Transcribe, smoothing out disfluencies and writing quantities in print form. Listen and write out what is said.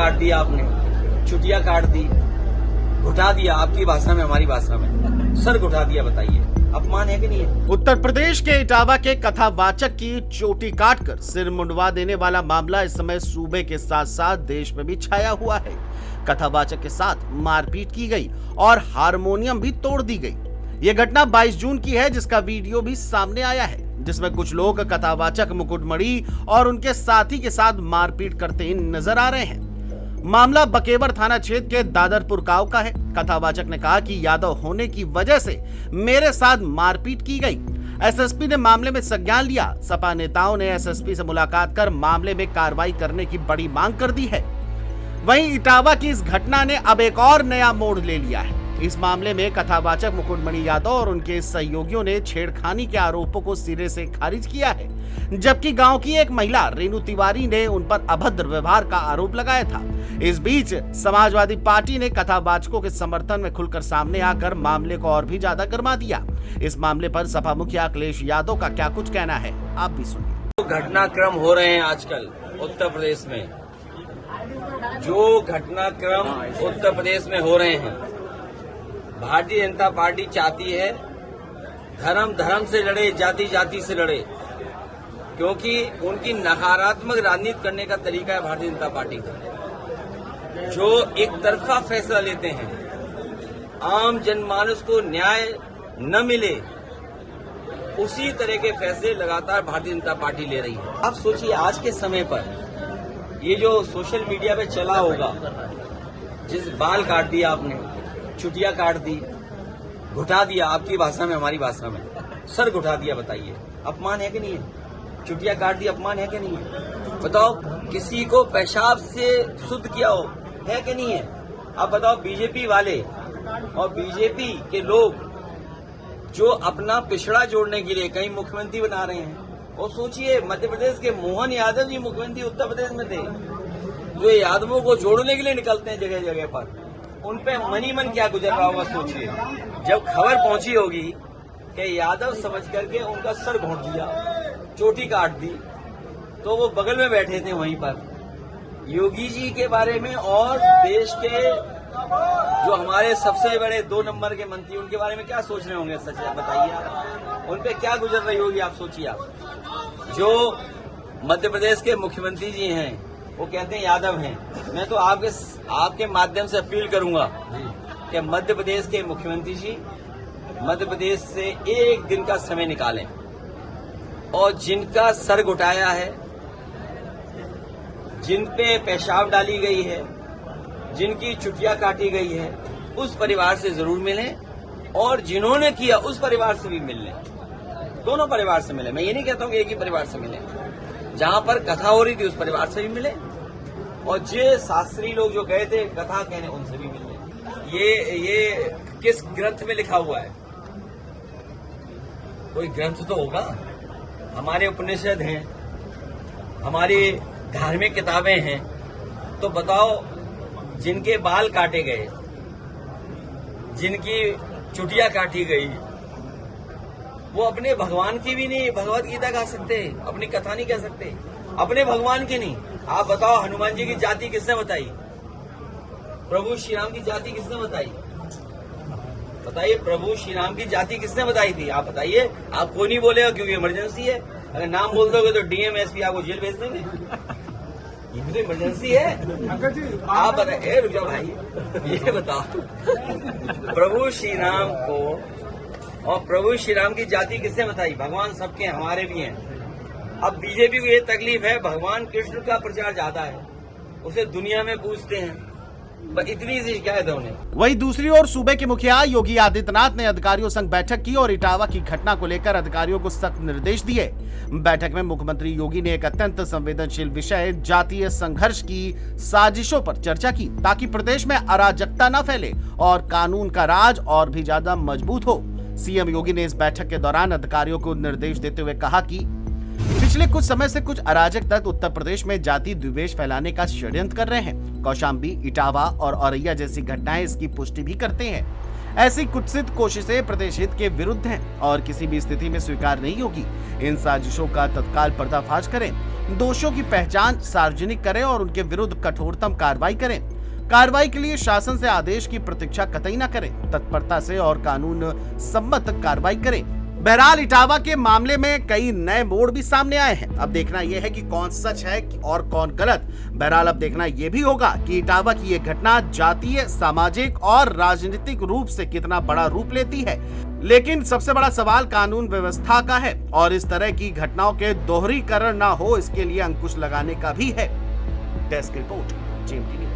काट दिया आपने, चुटिया काट दी, घुटा दिया, आपकी भाषा में हमारी भाषा में सर घुटा दिया। बताइए अपमान है कि नहीं है? उत्तर प्रदेश के इटावा के कथावाचक की चोटी काटकर सिर मुंडवा देने वाला मामला इस समय सूबे के साथ साथ देश में भी छाया हुआ है। कथावाचक के साथ मारपीट की गई और हारमोनियम भी तोड़ दी गई। यह घटना 22 जून की है, जिसका वीडियो भी सामने आया है, जिसमें कुछ लोग कथावाचक मुकुटमणि और उनके साथी के साथ मारपीट करते नजर आ रहे हैं। मामला बकेवर थाना क्षेत्र के दादरपुर गांव का है। कथावाचक ने कहा कि यादव होने की वजह से मेरे साथ मारपीट की गई। एसएसपी ने मामले में संज्ञान लिया। सपा नेताओं ने एसएसपी से मुलाकात कर मामले में कार्रवाई करने की बड़ी मांग कर दी है। वहीं इटावा की इस घटना ने अब एक और नया मोड़ ले लिया है। इस मामले में कथावाचक मुकुटमणि यादव और उनके सहयोगियों ने छेड़खानी के आरोपों को सिरे से खारिज किया है, जबकि गांव की एक महिला रेणु तिवारी ने उन पर अभद्र व्यवहार का आरोप लगाया था। इस बीच समाजवादी पार्टी ने कथावाचकों के समर्थन में खुलकर सामने आकर मामले को और भी ज्यादा गर्मा दिया। इस मामले पर सपा मुखिया अखिलेश यादव का क्या कुछ कहना है, आप भी सुनिए। घटनाक्रम हो रहे हैं आजकल उत्तर प्रदेश में, जो घटनाक्रम उत्तर प्रदेश में हो रहे हैं, भारतीय जनता पार्टी चाहती है धर्म धर्म से लड़े, जाति जाति से लड़े, क्योंकि उनकी नकारात्मक राजनीति करने का तरीका है भारतीय जनता पार्टी का, जो एक तरफा फैसला लेते हैं। आम जनमानस को न्याय न मिले, उसी तरह के फैसले लगातार भारतीय जनता पार्टी ले रही है। आप सोचिए आज के समय पर ये जो सोशल मीडिया पे चला होगा, जिस बाल काट दिया आपने, चुटिया काट दी, घुटा दिया, आपकी भाषा में हमारी भाषा में सर घुटा दिया। बताइए अपमान है कि नहीं है? चुटिया काट दी, अपमान है कि नहीं है? बताओ किसी को पेशाब से शुद्ध किया हो, है कि नहीं है? अब बताओ बीजेपी वाले और बीजेपी के लोग जो अपना पिछड़ा जोड़ने के लिए कहीं मुख्यमंत्री बना रहे हैं, और सोचिए मध्य प्रदेश के मोहन यादव जी मुख्यमंत्री उत्तर प्रदेश में थे, जो यादवों को जोड़ने के लिए निकलते हैं जगह जगह पर, उन पे मनी मन क्या गुजर रहा होगा सोचिए। जब खबर पहुंची होगी कि यादव समझ करके उनका सर घोंट दिया, चोटी काट दी, तो वो बगल में बैठे थे वहीं पर। योगी जी के बारे में और देश के जो हमारे सबसे बड़े 2 नंबर के मंत्री, उनके बारे में क्या सोच रहे होंगे? सच बताइए आप, उन पे क्या गुजर रही होगी? आप सोचिए। आप जो मध्य प्रदेश के मुख्यमंत्री जी हैं, वो कहते हैं यादव हैं। मैं तो आपके माध्यम से अपील करूंगा कि मध्य प्रदेश के मुख्यमंत्री जी मध्य प्रदेश से एक दिन का समय निकालें और जिनका सर घुटाया है, जिन पे पेशाब डाली गई है, जिनकी चुटिया काटी गई है, उस परिवार से जरूर मिलें, और जिन्होंने किया उस परिवार से भी मिल लें। दोनों परिवार से मिले। मैं ये नहीं कहता हूं कि एक ही परिवार से मिले। जहां पर कथा हो रही थी उस परिवार से भी मिले, और जे शास्त्री लोग जो गए थे कथा कहने, उनसे भी मिले। ये किस ग्रंथ में लिखा हुआ है? कोई ग्रंथ तो होगा। हमारे उपनिषद हैं, हमारी धार्मिक किताबें हैं, तो बताओ जिनके बाल काटे गए, जिनकी चुटिया काटी गई, वो अपने भगवान की भी नहीं भगवत गीता गा सकते, अपनी कथा नहीं कह सकते, अपने भगवान की नहीं। आप बताओ हनुमान जी की जाति किसने बताई? प्रभु श्री राम की जाति किसने बताई? बताइए, प्रभु श्री राम की जाति किसने बताई थी? आप बताइए। आप कोई नहीं बोलेगा क्योंकि इमरजेंसी है। अगर नाम बोल दोगे तो डीएम एसपी आपको जेल भेज देंगे। ये भी तो इमरजेंसी है। आप बताइए, रुक जाओ भाई, ये बताओ प्रभु श्री राम को और प्रभु श्री राम की जाति किसने बताई? भगवान सबके, हमारे भी हैं। अब बीजेपी को ये तकलीफ है, भगवान कृष्ण का प्रचार ज्यादा है, उसे दुनिया में पूछते हैं, इतनी सी शिकायत है उन्हें। वहीं दूसरी ओर सूबे के मुखिया योगी आदित्यनाथ ने अधिकारियों संग बैठक की और इटावा की घटना को लेकर अधिकारियों को सख्त निर्देश दिए। बैठक में मुख्यमंत्री योगी ने एक अत्यंत संवेदनशील विषय जातीय संघर्ष की साजिशों पर चर्चा की, ताकि प्रदेश में अराजकता न फैले और कानून का राज और भी ज्यादा मजबूत हो। सीएम योगी ने इस बैठक के दौरान अधिकारियों को निर्देश देते हुए कहा कि पिछले कुछ समय से कुछ अराजक तत्व उत्तर प्रदेश में जाति द्वेष फैलाने का षड्यंत्र कर रहे हैं। कौशाम्बी, इटावा और औरैया जैसी घटनाएं इसकी पुष्टि भी करते हैं। ऐसी कुत्सित कोशिशें प्रदेश हित के विरुद्ध हैं और किसी भी स्थिति में स्वीकार नहीं होगी। इन साजिशों का तत्काल पर्दाफाश करें दोषियों की पहचान सार्वजनिक करें और उनके विरुद्ध कठोरतम कार्रवाई करें। कार्रवाई के लिए शासन से आदेश की प्रतीक्षा कतई न करें, तत्परता से और कानून सम्मत कार्रवाई करें। बहरहाल इटावा के मामले में कई नए मोड़ भी सामने आए हैं। अब देखना यह है कि कौन सच है और कौन गलत। बहरहाल अब देखना यह भी होगा कि इटावा की यह घटना जातीय, सामाजिक और राजनीतिक रूप से कितना बड़ा रूप लेती है। लेकिन सबसे बड़ा सवाल कानून व्यवस्था का है और इस तरह की घटनाओं के दोहरीकरण न हो, इसके लिए अंकुश लगाने का भी है। Desk report, GMT news.